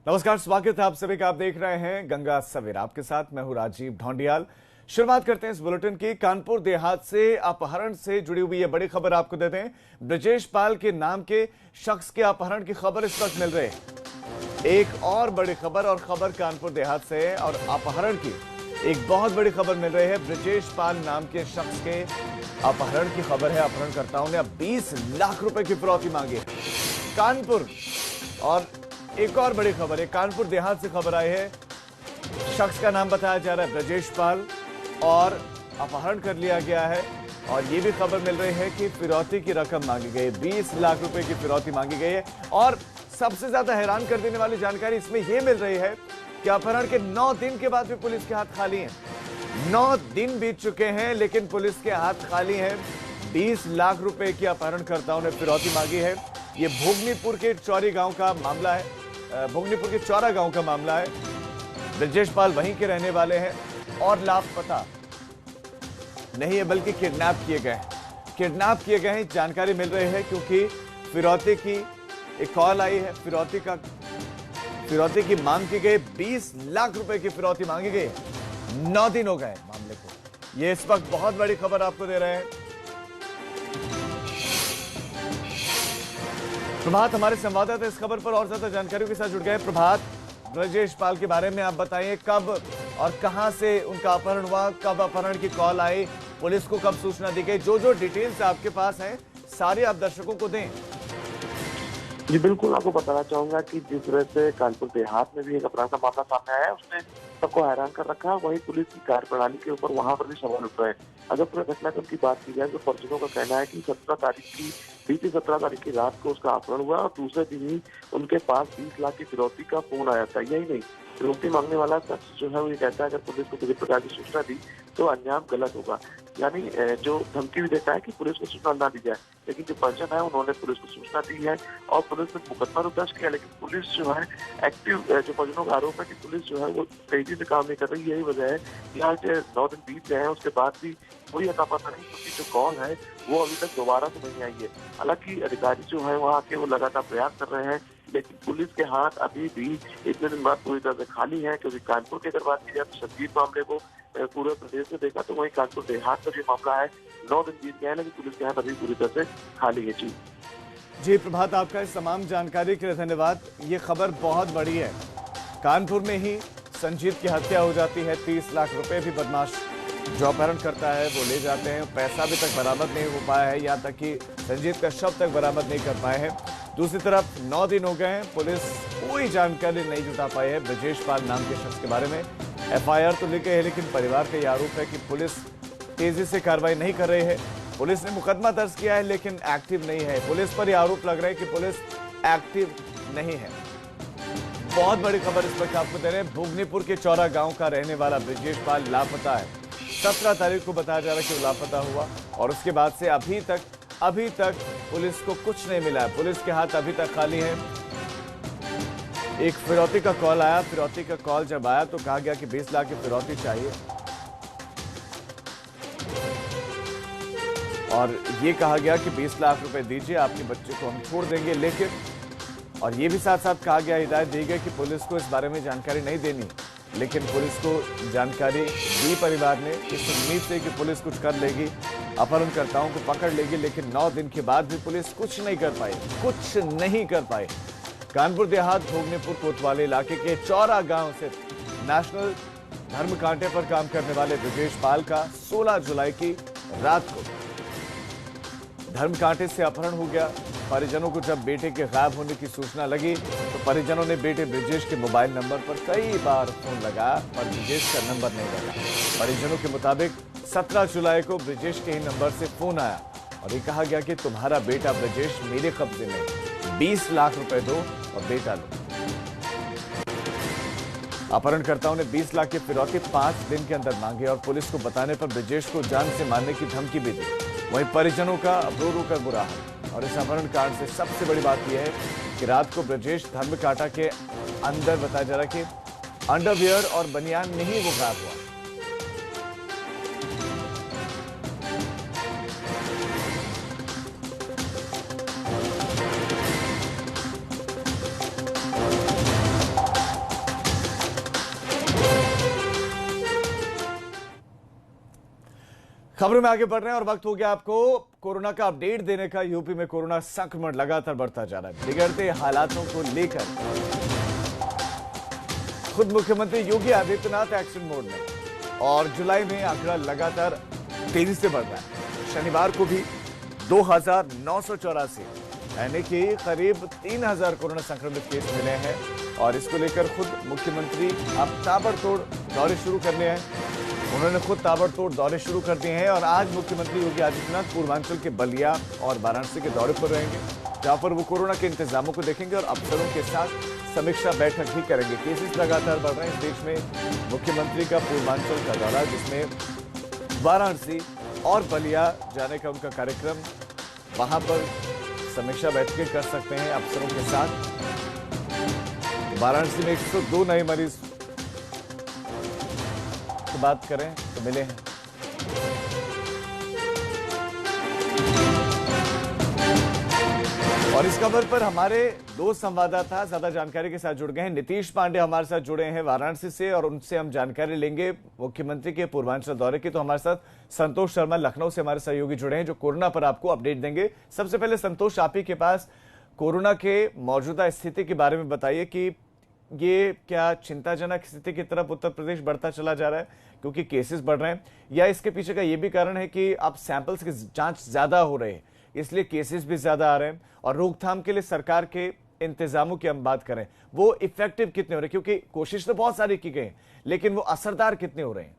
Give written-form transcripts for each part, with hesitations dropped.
नमस्कार, स्वागत है आप सभी का। आप देख रहे हैं गंगा सवेरा, आपके साथ मैं हूं राजीव ढोंडियाल। शुरुआत करते हैं इस बुलेटिन की। कानपुर देहात से अपहरण से जुड़ी हुई ये बड़ी खबर आपको देते हैं। ब्रजेश पाल के नाम के शख्स के अपहरण की खबर इस वक्त मिल रही है। एक और बड़ी खबर, और खबर कानपुर देहात से है और अपहरण की एक बहुत बड़ी खबर मिल रही है। ब्रजेश पाल नाम के शख्स के अपहरण की खबर है। अपहरणकर्ताओं ने अब 20 लाख रुपए की फिरौती मांगी है कानपुर। और एक और बड़ी खबर है, कानपुर देहात से खबर आई है। शख्स का नाम बताया जा रहा है ब्रजेश पाल और अपहरण कर लिया गया है। और ये भी खबर मिल रही है कि फिरौती की रकम मांगी गई है, 20 लाख रुपए की फिरौती मांगी गई है। और सबसे ज्यादा हैरान कर देने वाली जानकारी इसमें यह मिल रही है कि अपहरण के 9 दिन के बाद भी पुलिस के हाथ खाली हैं। 9 दिन बीत चुके हैं लेकिन पुलिस के हाथ खाली हैं। 20 लाख रुपए की अपहरणकर्ताओं ने फिरौती मांगी है। ये भोगनीपुर के चौरी गांव का मामला है। भोगनीपुर के चौरा गांव का मामला है। ब्रजेश पाल वहीं के रहने वाले हैं और लापता नहीं है बल्कि किडनैप किए गए हैं। किडनैप किए गए हैं जानकारी मिल रही है क्योंकि फिरौती की एक कॉल आई है। फिरौती की मांग की गई, 20 लाख रुपए की फिरौती मांगी गई। 9 दिन हो गए मामले को। ये इस वक्त बहुत बड़ी खबर आपको दे रहे हैं। प्रभात हमारे संवाददाता इस खबर पर और ज्यादा जानकारियों के साथ जुड़ गए। प्रभात, ब्रजेश पाल के बारे में आप बताइए, कब और कहां से उनका अपहरण हुआ, कब अपहरण की कॉल आई, पुलिस को कब सूचना दी गई, जो डिटेल्स आपके पास हैं सारे आप दर्शकों को दें। जी बिल्कुल, आपको बताना चाहूंगा कि जिस तरह से कानपुर देहात में भी एक अपराध का मामला सामने आया है, उसने सबको हैरान कर रखा है। वहीं पुलिस की कार्यप्रणाली के ऊपर वहां पर भी सवाल उठ रहे हैं। अगर पूरे घटनाक्रम की बात की जाए तो परिजनों का कहना है कि 17 तारीख की रात को उसका अपहरण हुआ और दूसरे दिन ही उनके पास 20 लाख की फिरौती का फोन आया था। यही नहीं, फिरौती मांगने वाला शख्स जो है वो ये कहता है अगर पुलिस को किसी प्रकार की सूचना दी तो अंजाम गलत होगा। यानी जो धमकी भी देता है कि पुलिस को सूचना ना दी जाए। लेकिन जो परिजन है उन्होंने पुलिस को सूचना दी है और पुलिस ने मुकदमा तो दर्ज किया, लेकिन पुलिस जो है एक्टिव, जो परिजनों का आरोप है कि पुलिस जो है वो तेजी से काम नहीं कर रही। यही वजह है कि आज 9 दिन बीत गए हैं, उसके बाद भी कोई अता पता नहीं, क्योंकि जो कॉल है वो अभी तक दोबारा से नहीं आई है। हालांकि अधिकारी जो है वहाँ के वो लगातार प्रयास कर रहे हैं, लेकिन पुलिस के हाथ अभी भी इतने दिन बाद पूरी तरह से खाली है। क्योंकि कानपुर की अगर बात की जाए तो संगीत मामले को पूरे प्रदेश में देखा तो वहीं कानपुर देहात का जो मामला है 9 दिन बीत गए हैं, लेकिन पुलिस के हाथ अभी पूरी तरह से खाली है। जी प्रभात, आपका इस तमाम जानकारी के लिए धन्यवाद। ये खबर बहुत बड़ी है। कानपुर में ही संजीत की हत्या हो जाती है। 30 लाख रुपए भी बदमाश जो अपहरण करता है वो ले जाते हैं। पैसा अभी तक बरामद नहीं हो पाया है, यहाँ तक कि संजीत का शव तक बरामद नहीं कर पाए हैं। दूसरी तरफ 9 दिन हो गए हैं, पुलिस कोई जानकारी नहीं जुटा पाई है ब्रजेश पाल नाम के शख्स के बारे में। FIR तो लिखे है, लेकिन परिवार का यह आरोप है कि पुलिस तेजी से कार्रवाई नहीं कर रही है। पुलिस ने मुकदमा दर्ज किया है लेकिन एक्टिव नहीं है। पुलिस पर यह आरोप लग रहा है कि पुलिस एक्टिव नहीं है। बहुत बड़ी खबर इस वक्त आपको दे रहे हैं। भोगनीपुर के चौरा गांव का रहने वाला ब्रजेश पाल लापता है। 17 तारीख को बताया जा रहा है कि वो लापता हुआ और उसके बाद से अभी तक पुलिस को कुछ नहीं मिला है। पुलिस के हाथ अभी तक खाली है। एक फिरौती का कॉल आया। फिरौती का कॉल जब आया तो कहा गया कि 20 लाख की फिरौती चाहिए और ये कहा गया कि 20 लाख रुपए दीजिए, आपके बच्चे को हम छोड़ देंगे। लेकिन और ये भी साथ साथ कहा गया, हिदायत दी गई कि पुलिस को इस बारे में जानकारी नहीं देनी। लेकिन पुलिस को जानकारी दी परिवार ने, इस उम्मीद से कि पुलिस कुछ कर लेगी, अपहरणकर्ताओं को पकड़ लेगी। लेकिन 9 दिन के बाद भी पुलिस कुछ नहीं कर पाई। कानपुर देहात भोगनीपुर कोतवाली इलाके के चौरा गांव से नेशनल धर्म कांटे पर काम करने वाले ब्रजेश पाल का 16 जुलाई की रात को धर्म कांटे से अपहरण हो गया। परिजनों को जब बेटे के गायब होने की सूचना लगी तो परिजनों ने बेटे ब्रजेश के मोबाइल नंबर पर कई बार फोन लगाया पर ब्रजेश का नंबर नहीं लगा। परिजनों के मुताबिक 17 जुलाई को ब्रजेश के ही नंबर से फोन आया और ये कहा गया कि तुम्हारा बेटा ब्रजेश मेरे कब्जे में, 20 लाख रुपए दो और बेटा लो। अपहरणकर्ताओं ने 20 लाख की फिरौती 5 दिन के अंदर मांगी और पुलिस को बताने पर ब्रजेश को जान से मारने की धमकी भी दी। वहीं परिजनों का रो रो कर बुरा हाल। और इस अपहरण कांड से सबसे बड़ी बात यह है कि रात को ब्रजेश धर्मकांटा के अंदर बताया जा रहा है कि अंडरवियर और बनियान में ही वो गायब हुआ। खबरों में आगे बढ़ रहे हैं और वक्त हो गया आपको कोरोना का अपडेट देने का। यूपी में कोरोना संक्रमण लगातार बढ़ता जा रहा है। बिगड़ते हालातों को लेकर खुद मुख्यमंत्री योगी आदित्यनाथ एक्शन मोड में और जुलाई में आंकड़ा लगातार तेजी से बढ़ रहा है। शनिवार को भी 2,984 यानी कि करीब 3,000 कोरोना संक्रमित केस मिले हैं और इसको लेकर खुद मुख्यमंत्री अब ताबड़तोड़ दौरे शुरू करने हैं। उन्होंने खुद ताबड़तोड़ दौरे शुरू कर दिए हैं और आज मुख्यमंत्री योगी आदित्यनाथ पूर्वांचल के बलिया और वाराणसी के दौरे पर रहेंगे, जहां पर वो कोरोना के इंतजामों को देखेंगे और अफसरों के साथ समीक्षा बैठक भी करेंगे। केसेस लगातार बढ़ रहे हैं इस देश में। मुख्यमंत्री का पूर्वांचल का दौरा, जिसमें वाराणसी और बलिया जाने का उनका कार्यक्रम, वहां पर समीक्षा बैठकें कर सकते हैं अफसरों के साथ। वाराणसी में 102 नए मरीज की बात करें तो मिले हैं। और इस खबर पर हमारे दो संवाददाता ज्यादा जानकारी के साथ जुड़ गए हैं। नीतीश पांडे हमारे साथ जुड़े हैं वाराणसी से और उनसे हम जानकारी लेंगे मुख्यमंत्री के पूर्वांचल दौरे की। तो हमारे साथ संतोष शर्मा लखनऊ से हमारे सहयोगी जुड़े हैं जो कोरोना पर आपको अपडेट देंगे। सबसे पहले संतोष, आप ही के पास कोरोना के मौजूदा स्थिति के बारे में बताइए कि ये क्या चिंताजनक स्थिति की तरफ उत्तर प्रदेश बढ़ता चला जा रहा है क्योंकि केसेस बढ़ रहे हैं, या इसके पीछे का ये भी कारण है कि अब सैंपल्स की जांच ज्यादा हो रही है इसलिए केसेस भी ज्यादा आ रहे हैं? और रोकथाम के लिए सरकार के इंतजामों की हम बात करें, वो इफेक्टिव कितने हो रहे हैं? क्योंकि कोशिश तो बहुत सारी की गई लेकिन वो असरदार कितने हो रहे हैं?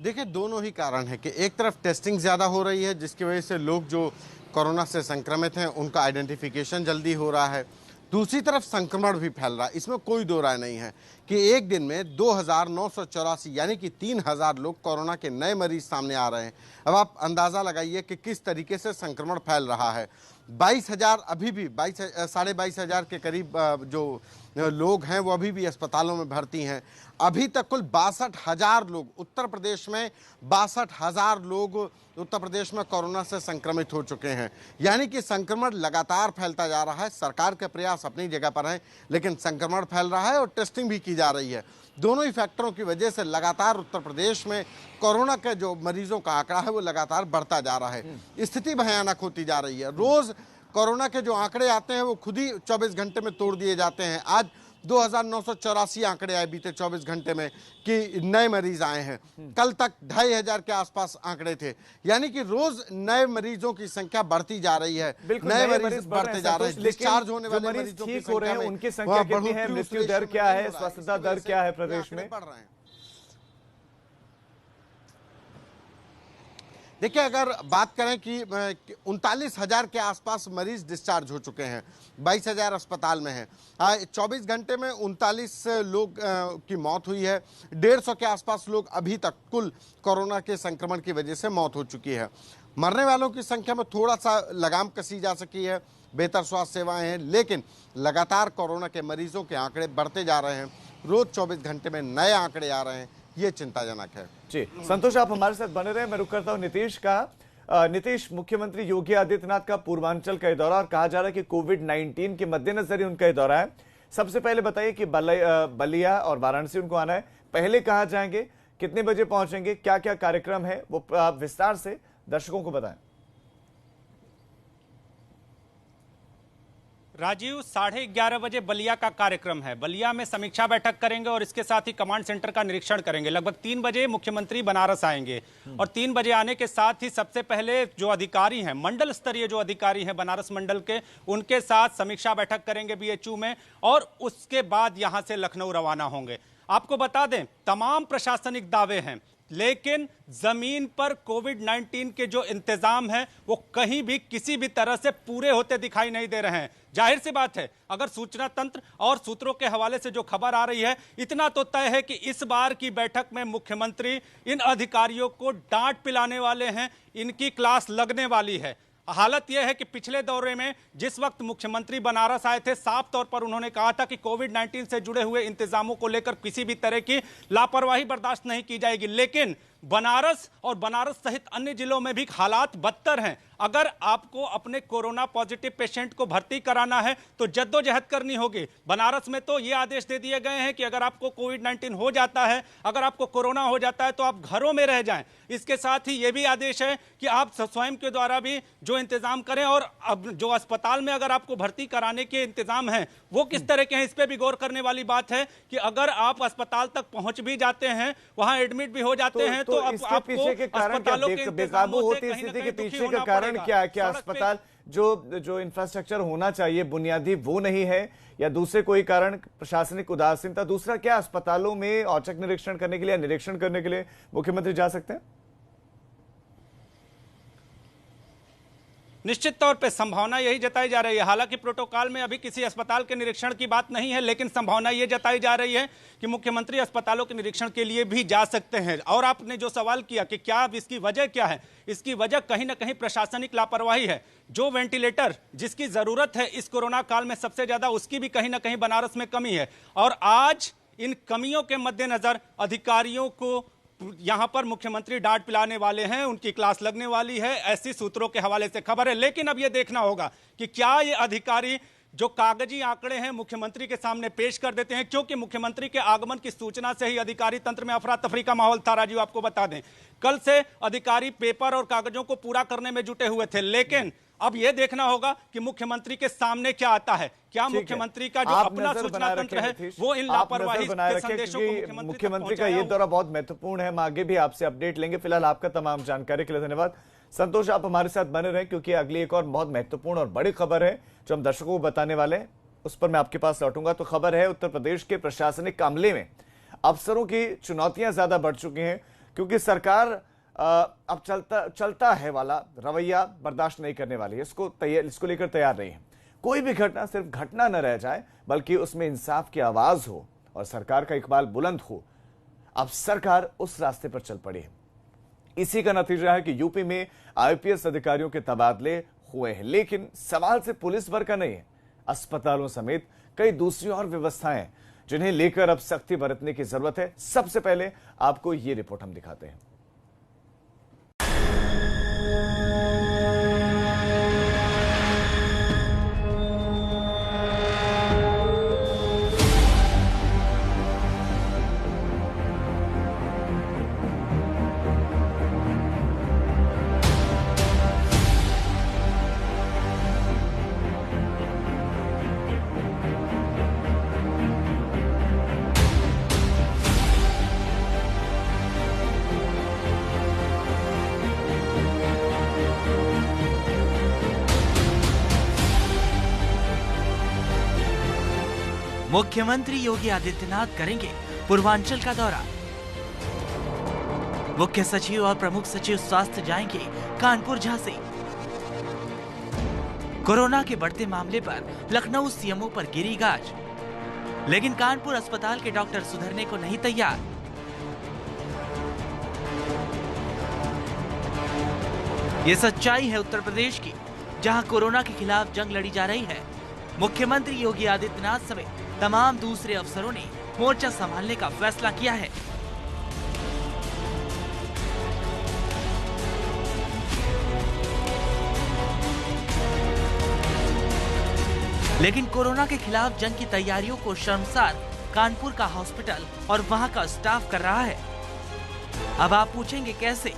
देखिए, दोनों ही कारण है कि एक तरफ टेस्टिंग ज़्यादा हो रही है जिसकी वजह से लोग जो कोरोना से संक्रमित हैं उनका आइडेंटिफिकेशन जल्दी हो रहा है। दूसरी तरफ संक्रमण भी फैल रहा है, इसमें कोई दो राय नहीं है कि एक दिन में 2,984 यानी कि 3,000 लोग कोरोना के नए मरीज सामने आ रहे हैं। अब आप अंदाज़ा लगाइए कि किस तरीके से संक्रमण फैल रहा है। 22,000 अभी भी 22,500 के करीब जो लोग हैं वो अभी भी अस्पतालों में भर्ती हैं। अभी तक कुल 62,000 लोग उत्तर प्रदेश में 62,000 लोग उत्तर प्रदेश में कोरोना से संक्रमित हो चुके हैं। यानी कि संक्रमण लगातार फैलता जा रहा है। सरकार के प्रयास अपनी जगह पर हैं लेकिन संक्रमण फैल रहा है और टेस्टिंग भी की जा रही है। दोनों ही फैक्टरों की वजह से लगातार उत्तर प्रदेश में कोरोना के जो मरीजों का आंकड़ा है वो लगातार बढ़ता जा रहा है। स्थिति भयानक होती जा रही है। रोज कोरोना के जो आंकड़े आते हैं वो खुद ही 24 घंटे में तोड़ दिए जाते हैं। आज 2,984 आंकड़े आए बीते 24 घंटे में कि नए मरीज आए हैं। कल तक 2,500 के आसपास आंकड़े थे। यानी कि रोज नए मरीजों की संख्या बढ़ती जा रही है। नए मरीज बढ़ते जा रहे हैं। डिस्चार्ज होने वाले मरीजों ठीक हो रहे हैं, उनकी संख्या कितनी है? मृत्यु दर क्या है? स्वस्थता दर क्या है प्रदेश में? बढ़ रहे हैं। देखिए, अगर बात करें कि 39,000 के आसपास मरीज डिस्चार्ज हो चुके हैं, 22,000 अस्पताल में हैं। 24 घंटे में 39 लोग की मौत हुई है। 150 के आसपास लोग अभी तक कुल कोरोना के संक्रमण की वजह से मौत हो चुकी है। मरने वालों की संख्या में थोड़ा सा लगाम कसी जा सकी है, बेहतर स्वास्थ्य सेवाएं हैं, लेकिन लगातार कोरोना के मरीजों के आंकड़े बढ़ते जा रहे हैं। रोज 24 घंटे में नए आंकड़े आ रहे हैं, ये चिंताजनक है। जी संतोष, आप हमारे साथ बने रहे। मैं रुक करता हूं नीतीश का। नीतीश, मुख्यमंत्री योगी आदित्यनाथ का पूर्वांचल का दौरा और कहा जा रहा है कि कोविड-19 के मद्देनजर ही उनका दौरा है। सबसे पहले बताइए कि बलिया और वाराणसी उनको आना है, पहले कहाँ जाएंगे, कितने बजे पहुंचेंगे, क्या क्या कार्यक्रम है, वो आप विस्तार से दर्शकों को बताएं। राजीव, 11:30 बजे बलिया का कार्यक्रम है। बलिया में समीक्षा बैठक करेंगे और इसके साथ ही कमांड सेंटर का निरीक्षण करेंगे। लगभग 3 बजे मुख्यमंत्री बनारस आएंगे और 3 बजे आने के साथ ही सबसे पहले जो अधिकारी हैं, मंडल स्तरीय जो अधिकारी हैं बनारस मंडल के, उनके साथ समीक्षा बैठक करेंगे बीएचयू में और उसके बाद यहां से लखनऊ रवाना होंगे। आपको बता दें, तमाम प्रशासनिक दावे हैं लेकिन जमीन पर कोविड-19 के जो इंतजाम है वो कहीं भी किसी भी तरह से पूरे होते दिखाई नहीं दे रहे हैं। जाहिर सी बात है, अगर सूचना तंत्र और सूत्रों के हवाले से जो खबर आ रही है, इतना तो तय है कि इस बार की बैठक में मुख्यमंत्री इन अधिकारियों को डांट पिलाने वाले हैं, इनकी क्लास लगने वाली है। हालत यह है कि पिछले दौरे में जिस वक्त मुख्यमंत्री बनारस आए थे, साफ तौर पर उन्होंने कहा था कि कोविड-19 से जुड़े हुए इंतजामों को लेकर किसी भी तरह की लापरवाही बर्दाश्त नहीं की जाएगी। लेकिन बनारस और बनारस सहित अन्य जिलों में भी हालात बदतर हैं। अगर आपको अपने कोरोना पॉजिटिव पेशेंट को भर्ती कराना है तो जद्दोजहद करनी होगी। बनारस में तो ये आदेश दे दिए गए हैं कि अगर आपको कोविड-19 हो जाता है, अगर आपको कोरोना हो जाता है तो आप घरों में रह जाएं। इसके साथ ही ये भी आदेश है कि आप स्वयं के द्वारा भी जो इंतजाम करें, और अब जो अस्पताल में अगर आपको भर्ती कराने के इंतजाम हैं वो किस तरह के हैं, इस पर भी गौर करने वाली बात है कि अगर आप अस्पताल तक पहुंच भी जाते हैं, वहां एडमिट भी हो जाते हैं, तो अब आपको अस्पतालों के बेकाबू होती स्थिति के पीछे का कारण क्या है? क्या अस्पताल जो इंफ्रास्ट्रक्चर होना चाहिए बुनियादी वो नहीं है, या दूसरे कोई कारण प्रशासनिक उदासीनता? दूसरा, क्या अस्पतालों में औचक निरीक्षण करने के लिए, निरीक्षण करने के लिए मुख्यमंत्री जा सकते हैं? निश्चित तौर पे संभावना यही जताई जा रही है। हालांकि प्रोटोकॉल में अभी किसी अस्पताल के निरीक्षण की बात नहीं है, लेकिन संभावना ये जताई जा रही है कि मुख्यमंत्री अस्पतालों के निरीक्षण के लिए भी जा सकते हैं। और आपने जो सवाल किया कि क्या इसकी वजह क्या है, इसकी वजह कहीं ना कहीं प्रशासनिक लापरवाही है। जो वेंटिलेटर जिसकी जरूरत है इस कोरोना काल में सबसे ज्यादा, उसकी भी कहीं ना कहीं बनारस में कमी है। और आज इन कमियों के मद्देनजर अधिकारियों को यहां पर मुख्यमंत्री डांट पिलाने वाले हैं, उनकी क्लास लगने वाली है, ऐसी सूत्रों के हवाले से खबर है। लेकिन अब यह देखना होगा कि क्या ये अधिकारी जो कागजी आंकड़े हैं मुख्यमंत्री के सामने पेश कर देते हैं, क्योंकि मुख्यमंत्री के आगमन की सूचना से ही अधिकारी तंत्र में अफरा तफरी का माहौल था। राजीव, आपको बता दें, कल से अधिकारी पेपर और कागजों को पूरा करने में जुटे हुए थे, लेकिन अब यह देखना होगा कि मुख्यमंत्री के सामने क्या आता है। क्या मुख्यमंत्री का जो अपना सूचना तंत्र है वो इन लापरवाही के संदेशों को मुख्यमंत्री का ये दौरा बहुत महत्वपूर्ण है। हम आगे भी आपसे अपडेट लेंगे। फिलहाल आपका तमाम जानकारी के लिए धन्यवाद संतोष। आप हमारे साथ बने रहें क्योंकि अगली एक और बहुत महत्वपूर्ण और बड़ी खबर है जो हम दर्शकों को बताने वाले हैं, उस पर मैं आपके पास लौटूंगा। तो खबर है उत्तर प्रदेश के प्रशासनिक अमले में अफसरों की चुनौतियां ज्यादा बढ़ चुकी हैं, क्योंकि सरकार अब चलता है वाला रवैया बर्दाश्त नहीं करने वाली है। इसको लेकर तैयार नहीं है। कोई भी घटना सिर्फ घटना न रह जाए, बल्कि उसमें इंसाफ की आवाज हो और सरकार का इकबाल बुलंद हो। अब सरकार उस रास्ते पर चल पड़ी है। इसी का नतीजा है कि यूपी में आईपीएस अधिकारियों के तबादले हुए हैं, लेकिन सवाल सिर्फ पुलिस वर्ग का नहीं है। अस्पतालों समेत कई दूसरी और व्यवस्थाएं हैं जिन्हें लेकर अब सख्ती बरतने की जरूरत है। सबसे पहले आपको ये रिपोर्ट हम दिखाते हैं। मुख्यमंत्री योगी आदित्यनाथ करेंगे पूर्वांचल का दौरा। मुख्य सचिव और प्रमुख सचिव स्वास्थ्य जाएंगे कानपुर झांसी। कोरोना के बढ़ते मामले पर लखनऊ सीएमओ पर गिरी गाज, लेकिन कानपुर अस्पताल के डॉक्टर सुधरने को नहीं तैयार। ये सच्चाई है उत्तर प्रदेश की, जहां कोरोना के खिलाफ जंग लड़ी जा रही है। मुख्यमंत्री योगी आदित्यनाथ समेत तमाम दूसरे अफसरों ने मोर्चा संभालने का फैसला किया है। लेकिन कोरोना के खिलाफ जंग की तैयारियों को शर्मसार कानपुर का हॉस्पिटल और वहां का स्टाफ कर रहा है। अब आप पूछेंगे कैसे,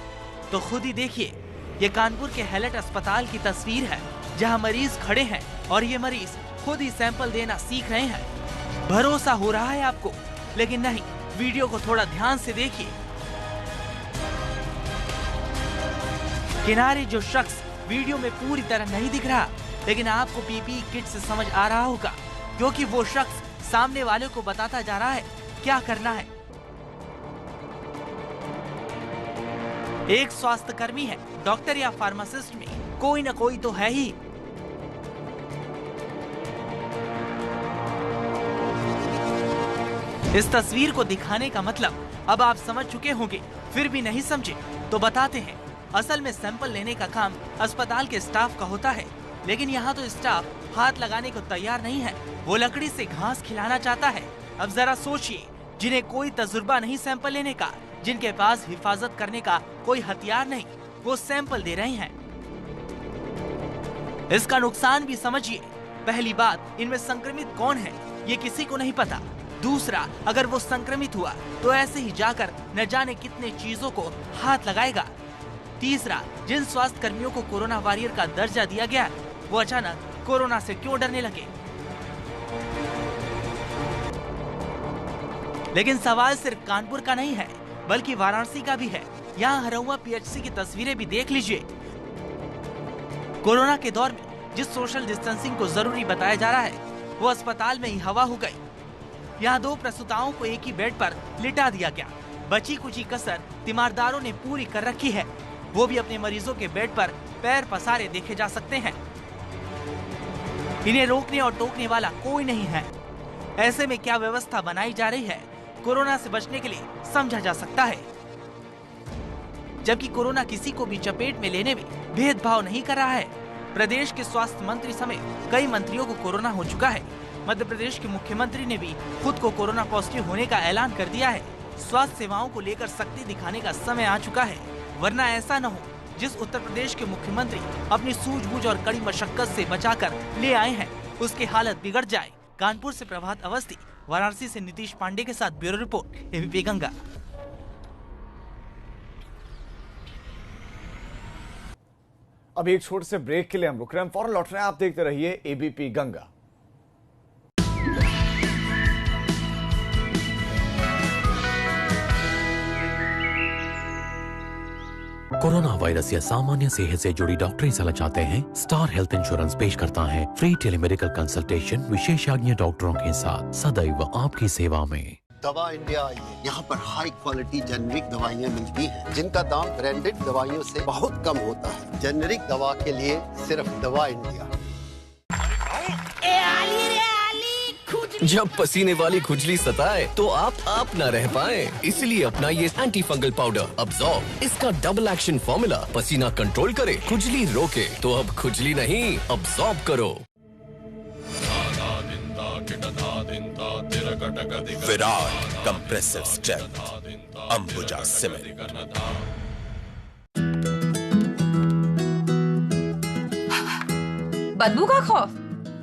तो खुद ही देखिए। ये कानपुर के हैलेट अस्पताल की तस्वीर है, जहां मरीज खड़े हैं और ये मरीज खुद ही सैंपल देना सीख रहे हैं। भरोसा हो रहा है आपको, लेकिन नहीं, वीडियो को थोड़ा ध्यान से देखिए। किनारे जो शख्स वीडियो में पूरी तरह नहीं दिख रहा, लेकिन आपको पीपीई किट से समझ आ रहा होगा, क्योंकि वो शख्स सामने वाले को बताता जा रहा है क्या करना है। एक स्वास्थ्यकर्मी है, डॉक्टर या फार्मासिस्ट में कोई ना कोई तो है ही। इस तस्वीर को दिखाने का मतलब अब आप समझ चुके होंगे, फिर भी नहीं समझे तो बताते हैं। असल में सैंपल लेने का काम अस्पताल के स्टाफ का होता है, लेकिन यहाँ तो स्टाफ हाथ लगाने को तैयार नहीं है। वो लकड़ी से घास खिलाना चाहता है। अब जरा सोचिए, जिन्हें कोई तजुर्बा नहीं सैंपल लेने का, जिनके पास हिफाजत करने का कोई हथियार नहीं, वो सैंपल दे रहे हैं। इसका नुकसान भी समझिए। पहली बात, इनमें संक्रमित कौन है ये किसी को नहीं पता। दूसरा, अगर वो संक्रमित हुआ तो ऐसे ही जाकर न जाने कितने चीजों को हाथ लगाएगा। तीसरा, जिन स्वास्थ्य कर्मियों को कोरोना वॉरियर का दर्जा दिया गया वो अचानक कोरोना से क्यों डरने लगे। लेकिन सवाल सिर्फ कानपुर का नहीं है बल्कि वाराणसी का भी है। यहाँ हरहुआ पीएचसी की तस्वीरें भी देख लीजिए। कोरोना के दौर में जिस सोशल डिस्टेंसिंग को जरूरी बताया जा रहा है वो अस्पताल में ही हवा हो गई। यहाँ 2 प्रसूताओं को एक ही बेड पर लिटा दिया गया। बची कुची कसर तीमारदारों ने पूरी कर रखी है। वो भी अपने मरीजों के बेड पर पैर पसारे देखे जा सकते हैं। इन्हें रोकने और टोकने वाला कोई नहीं है। ऐसे में क्या व्यवस्था बनाई जा रही है कोरोना से बचने के लिए समझा जा सकता है। जबकि कोरोना किसी को भी चपेट में लेने में भेदभाव नहीं कर रहा है। प्रदेश के स्वास्थ्य मंत्री समेत कई मंत्रियों को कोरोना हो चुका है। मध्य प्रदेश के मुख्यमंत्री ने भी खुद को कोरोना पॉजिटिव होने का ऐलान कर दिया है। स्वास्थ्य सेवाओं को लेकर सख्ती दिखाने का समय आ चुका है, वरना ऐसा न हो जिस उत्तर प्रदेश के मुख्यमंत्री अपनी सूझबूझ और कड़ी मशक्कत से बचाकर ले आए हैं उसकी हालत बिगड़ जाए। कानपुर से प्रभात अवस्थी, वाराणसी से नीतीश पांडे के साथ ब्यूरो रिपोर्ट, एबीपी गंगा। अभी एक छोटे से ब्रेक के लिए हम रुक रहे हैं, फौरन लौट रहे हैं। आप देखते रहिए एबीपी गंगा। कोरोना वायरस या सामान्य सेहत से जुड़ी डॉक्टरी सलाह चाहते हैं? स्टार हेल्थ इंश्योरेंस पेश करता है फ्री टेलीमेडिकल कंसल्टेशन विशेषज्ञ डॉक्टरों के साथ, सदैव आपकी सेवा में। दवा इंडिया आई है। यहाँ पर हाई क्वालिटी जेनेरिक दवाइयाँ मिलती हैं, जिनका दाम ब्रांडेड दवाइयों से बहुत कम होता है। जेनेरिक दवा के लिए सिर्फ दवा इंडिया। जब पसीने वाली खुजली सताए तो आप ना रह पाए, इसलिए अपना ये एंटी फंगल पाउडर अब्सॉर्ब। इसका डबल एक्शन फॉर्मूला पसीना कंट्रोल करे, खुजली रोके। तो अब खुजली नहीं, अब्सॉर्ब करो। Virat compressive strength Ambuja cement. बदबू का खौफ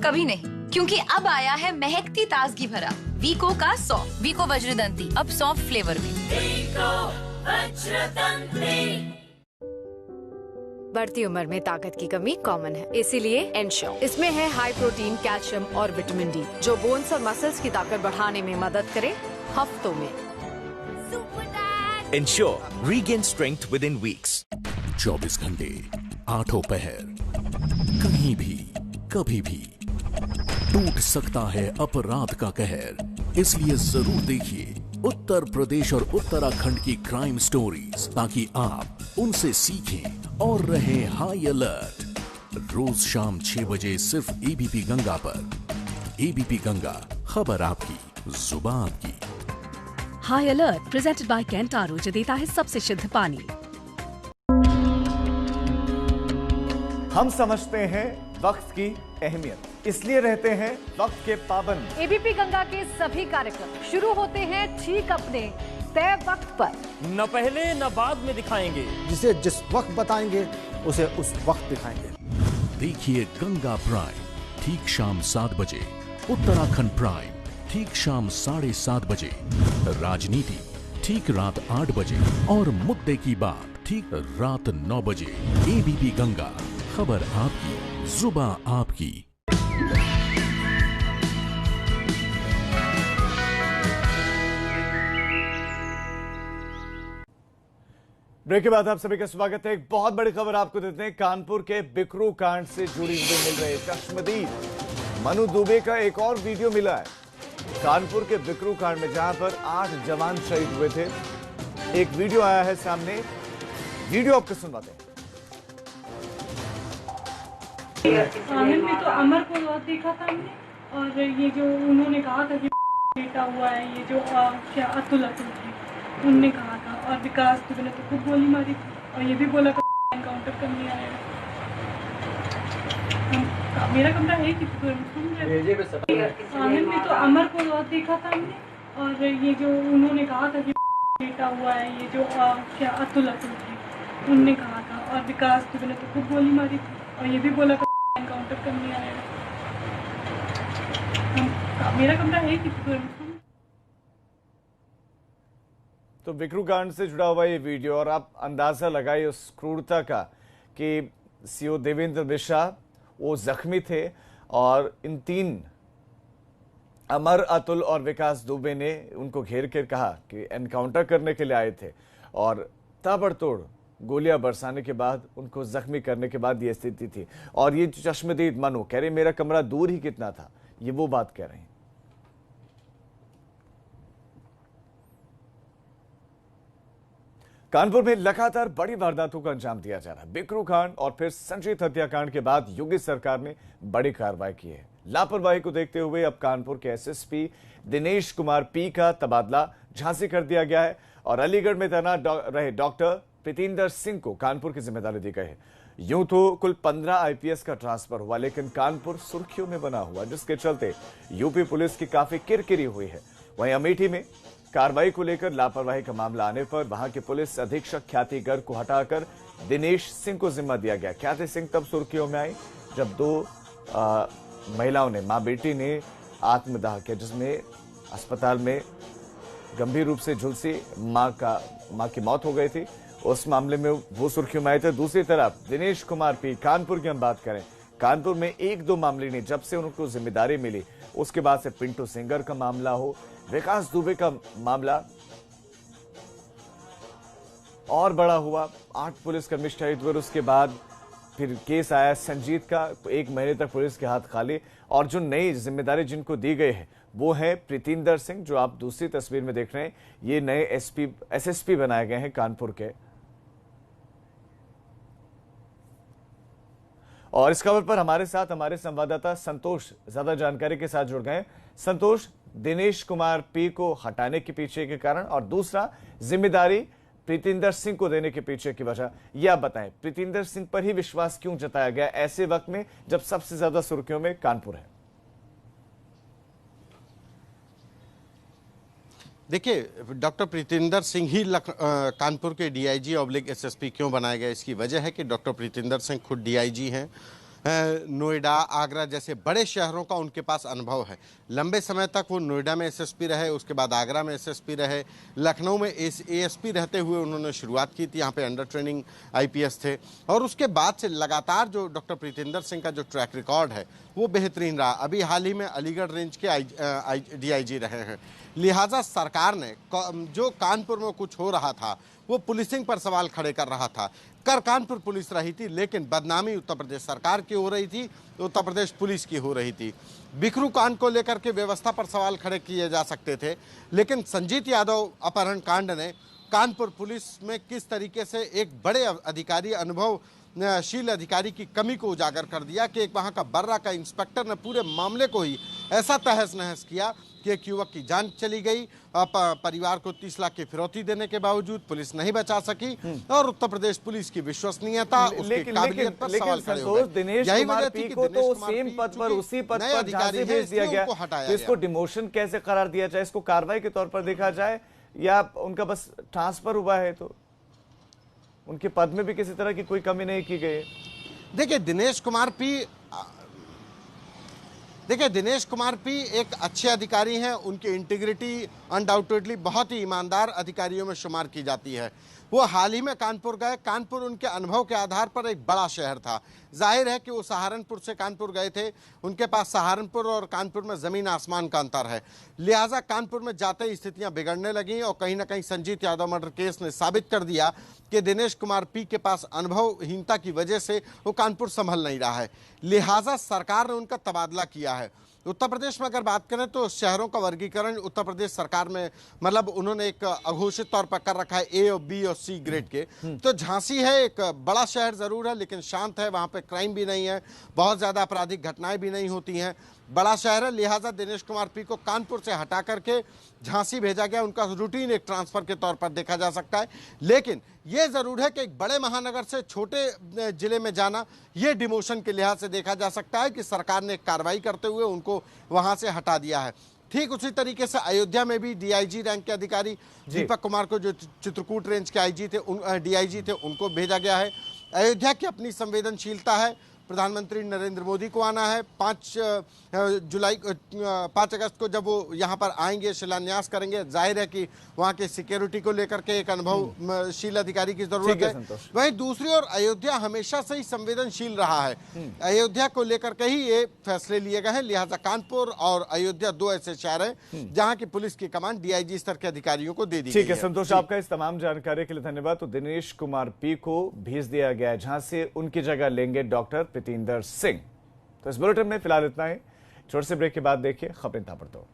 कभी नहीं, क्योंकि अब आया है महकती ताजगी भरा वीको का सॉफ्ट वीको वज्रदंती, अब सॉफ्ट फ्लेवर में। वीको वज्रदंती। बढ़ती उम्र में ताकत की कमी कॉमन है, इसीलिए एनश्योर। इसमें है हाई प्रोटीन, कैल्शियम और विटामिन डी, जो बोन्स और मसल्स की ताकत बढ़ाने में मदद करे हफ्तों में। Ensure regain strength with in weeks. 24 घंटे 8 पहर, कहीं भी कभी भी टूट सकता है अपराध का कहर। इसलिए जरूर देखिए उत्तर प्रदेश और उत्तराखंड की क्राइम स्टोरीज, ताकि आप उनसे सीखें और रहें हाई अलर्ट। रोज शाम 6 बजे सिर्फ एबीपी गंगा पर। एबीपी गंगा, खबर आपकी, जुबान आपकी। हाई अलर्ट प्रेजेंटेड बाय कैंटारो, जो देता है सबसे शुद्ध पानी। हम समझते हैं वक्त की अहमियत, इसलिए रहते हैं वक्त के पाबंद। एबीपी गंगा के सभी कार्यक्रम शुरू होते हैं ठीक अपने तय वक्त पर। न पहले न बाद में दिखाएंगे, जिसे जिस वक्त बताएंगे उसे उस वक्त दिखाएंगे। देखिए गंगा प्राइम ठीक शाम 7 बजे, उत्तराखंड प्राइम ठीक शाम 7:30 बजे, राजनीति ठीक रात 8 बजे और मुद्दे की बात ठीक रात 9 बजे। एबीपी गंगा, खबर आपकी, जुबान आपकी। ब्रेक के बाद आप सभी का स्वागत है। एक बहुत बड़ी खबर आपको देते हैं। कानपुर के बिकरू कांड से जुड़ी हुई मिल रही चश्मदीद मनु दुबे का एक और वीडियो मिला है। कानपुर के बिकरू कांड में जहां पर 8 जवान शहीद हुए थे, एक वीडियो आया है सामने। वीडियो आपको सुनवाते हैं। आनंद में तो अमर को देखा था हमने, और ये जो उन्होंने कहा था कि बेटा हुआ है, ये जो क्या अतुल थे उनने कहा था, और विकास दुबे ने तो खूब गोली मारी थी, और ये भी बोला एनकाउंटर करने आएगा। मेरा कमरा है कि आनंद में तो अमर को देखा था हमने, और ये जो उन्होंने कहा था कि बेटा हुआ है, ये जो क्या अतुल थे उनने कहा था, और विकास दुबे ने तो खुद गोली मारी थी और ये भी बोला था एनकाउंटर करने आएगा। मेरा कमरा एक ही था। तो बिकरू कांड से जुड़ा हुआ ये वीडियो, और आप अंदाजा लगाइए उस क्रूरता का कि सीओ देवेंद्र मिश्रा वो जख्मी थे और इन तीन अमर, अतुल और विकास दुबे ने उनको घेर कर कहा कि एनकाउंटर करने के लिए आए थे, और ताबड़तोड़ गोलियां बरसाने के बाद उनको जख्मी करने के बाद ये स्थिति थी। और ये चश्मदीद मनु कह रहे मेरा कमरा दूर ही कितना था, ये वो बात कह रहे हैं। कानपुर में लगातार बड़ी वारदातों को अंजाम दिया जा रहा है। बिकरू कांड और फिर संजीत हत्याकांड के बाद योगी सरकार ने बड़ी कार्रवाई की है। लापरवाही को देखते हुए अब कानपुर के एसएसपी दिनेश कुमार पी का तबादला झांसी कर दिया गया है और अलीगढ़ में तैनात रहे डॉक्टर प्रीतिंदर सिंह को कानपुर की जिम्मेदारी दी गई है। यूं तो कुल 15 आईपीएस का ट्रांसफर हुआ, लेकिन कानपुर सुर्खियों में बना हुआ, जिसके चलते यूपी पुलिस की काफी किरकिरी हुई है। वहीं अमेठी में कार्रवाई को लेकर लापरवाही का मामला आने पर वहां के पुलिस अधीक्षक ख्याति गर्ग को हटाकर दिनेश सिंह को जिम्मा दिया गया। ख्याति सिंह तब सुर्खियों में आई जब दो महिलाओं ने, मां बेटी ने आत्मदाह किया, जिसमें अस्पताल में गंभीर रूप से झुलसी मां की मौत हो गई थी। उस मामले में वो सुर्खियों में आए थे। दूसरी तरफ दिनेश कुमार पी, कानपुर की हम बात करें, कानपुर में एक दो मामले नहीं, जब से उनको जिम्मेदारी मिली उसके बाद से पिंटू सिंगर का मामला हो, विकास दुबे का मामला और बड़ा हुआ। 8 पुलिसकर्मी शहीद हुए, उसके बाद फिर केस आया संजीत का, 1 महीने तक पुलिस के हाथ खाली। और जो नई जिम्मेदारी जिनको दी गई है वो है प्रीतिंदर सिंह, जो आप दूसरी तस्वीर में देख रहे हैं। ये नए एसएसपी बनाए गए हैं कानपुर के। और इस खबर पर हमारे साथ हमारे संवाददाता संतोष ज्यादा जानकारी के साथ जुड़ गए। संतोष, दिनेश कुमार पी को हटाने के पीछे के कारण और दूसरा जिम्मेदारी प्रीतिंदर सिंह को देने के पीछे की वजह, यह आप बताएं। प्रीतिंदर सिंह पर ही विश्वास क्यों जताया गया ऐसे वक्त में जब सबसे ज्यादा सुर्खियों में कानपुर है? देखिए, डॉक्टर प्रीतिंदर सिंह ही कानपुर के डीआईजी ऑब्लिक एसएसपी क्यों बनाए गए, इसकी वजह है कि डॉक्टर प्रीतिंदर सिंह खुद डीआईजी हैं। नोएडा, आगरा जैसे बड़े शहरों का उनके पास अनुभव है। लंबे समय तक वो नोएडा में एसएसपी रहे, उसके बाद आगरा में एसएसपी रहे, लखनऊ में एएसपी रहते हुए उन्होंने शुरुआत की थी, यहाँ पे अंडर ट्रेनिंग आईपीएस थे। और उसके बाद से लगातार जो डॉक्टर प्रीतिंदर सिंह का जो ट्रैक रिकॉर्ड है वो बेहतरीन रहा। अभी हाल ही में अलीगढ़ रेंज के डीआईजी रहे हैं। लिहाजा सरकार ने जो कानपुर में कुछ हो रहा था वो पुलिसिंग पर सवाल खड़े कर रहा था। कानपुर पुलिस रही थी, लेकिन बदनामी उत्तर प्रदेश सरकार की हो रही थी, उत्तर प्रदेश पुलिस की हो रही थी। बिकरू कांड को लेकर के व्यवस्था पर सवाल खड़े किए जा सकते थे, लेकिन संजीत यादव अपहरण कांड ने कानपुर पुलिस में किस तरीके से एक बड़े अधिकारी, अनुभवशील अधिकारी की कमी को उजागर कर दिया कि एक वहाँ का बर्रा का इंस्पेक्टर ने पूरे मामले को ही ऐसा तहस नहस किया कि एक युवक की जान चली गई। परिवार को 30 लाख की फिरौती देने के बावजूद पुलिस नहीं बचा सकी और उत्तर प्रदेश पुलिस की विश्वसनीयता, उसकी काबिलियत पर सवाल खड़े हो गए। दिनेश कुमार पी को तो सेम पद पर, उसी पद पर झांसी भेज दिया गया, तो इसको डिमोशन कैसे करार दिया जाए? इसको कार्रवाई के तौर पर देखा जाए या उनका बस ट्रांसफर हुआ है तो उनके पद में भी किसी तरह की कोई कमी नहीं की गई है? देखिए, दिनेश कुमार पी एक अच्छे अधिकारी हैं। उनकी इंटीग्रिटी अनडाउटेडली बहुत ही ईमानदार अधिकारियों में शुमार की जाती है। वो हाल ही में कानपुर गए। कानपुर उनके अनुभव के आधार पर एक बड़ा शहर था। जाहिर है कि वो सहारनपुर से कानपुर गए थे, उनके पास सहारनपुर और कानपुर में ज़मीन आसमान का अंतर है। लिहाजा कानपुर में जाते ही स्थितियां बिगड़ने लगीं और कहीं ना कहीं संजीत यादव मर्डर केस ने साबित कर दिया कि दिनेश कुमार पी के पास अनुभवहीनता की वजह से वो कानपुर संभल नहीं रहा है। लिहाजा सरकार ने उनका तबादला किया है। उत्तर प्रदेश में अगर बात करें तो शहरों का वर्गीकरण उत्तर प्रदेश सरकार में, मतलब उन्होंने एक अघोषित तौर पर कर रखा है ए और बी और सी ग्रेड के। तो झांसी है, एक बड़ा शहर जरूर है लेकिन शांत है, वहां पे क्राइम भी नहीं है, बहुत ज्यादा आपराधिक घटनाएं भी नहीं होती हैं, बड़ा शहर है। लिहाजा दिनेश कुमार पी को कानपुर से हटा करके झांसी भेजा गया। उनका रूटीन एक ट्रांसफर के तौर पर देखा जा सकता है, लेकिन यह जरूर है कि एक बड़े महानगर से छोटे जिले में जाना यह डिमोशन के लिहाज से देखा जा सकता है कि सरकार ने कार्रवाई करते हुए उनको वहां से हटा दिया है। ठीक उसी तरीके से अयोध्या में भी डीआईजी रैंक के अधिकारी दीपक कुमार को, जो चित्रकूट रेंज के आईजी थे, डीआईजी थे, उनको भेजा गया है। अयोध्या की अपनी संवेदनशीलता है। प्रधानमंत्री नरेंद्र मोदी को आना है 5 अगस्त को, जब वो यहाँ पर आएंगे, शिलान्यास करेंगे। जाहिर है कि वहाँ के सिक्योरिटी को लेकर के एक अनुभवशील अधिकारी की जरूरत है। वहीं दूसरी ओर अयोध्या हमेशा से ही संवेदनशील रहा है। अयोध्या को लेकर के ही ये फैसले लिए गए हैं। लिहाजा कानपुर और अयोध्या 2 ऐसे शहर हैं जहाँ की पुलिस की कमान डीआईजी स्तर के अधिकारियों को दे दी गई है। ठीक है संतोष, आपका इस तमाम जानकारी के लिए धन्यवाद। तो दिनेश कुमार पी को भेज दिया गया है, जहां से उनकी जगह लेंगे डॉक्टर प्रीतिंदर सिंह। तो इस बुलेटिन में फिलहाल इतना ही। छोटे से ब्रेक के बाद देखिए खबरें ताबड़तोड़।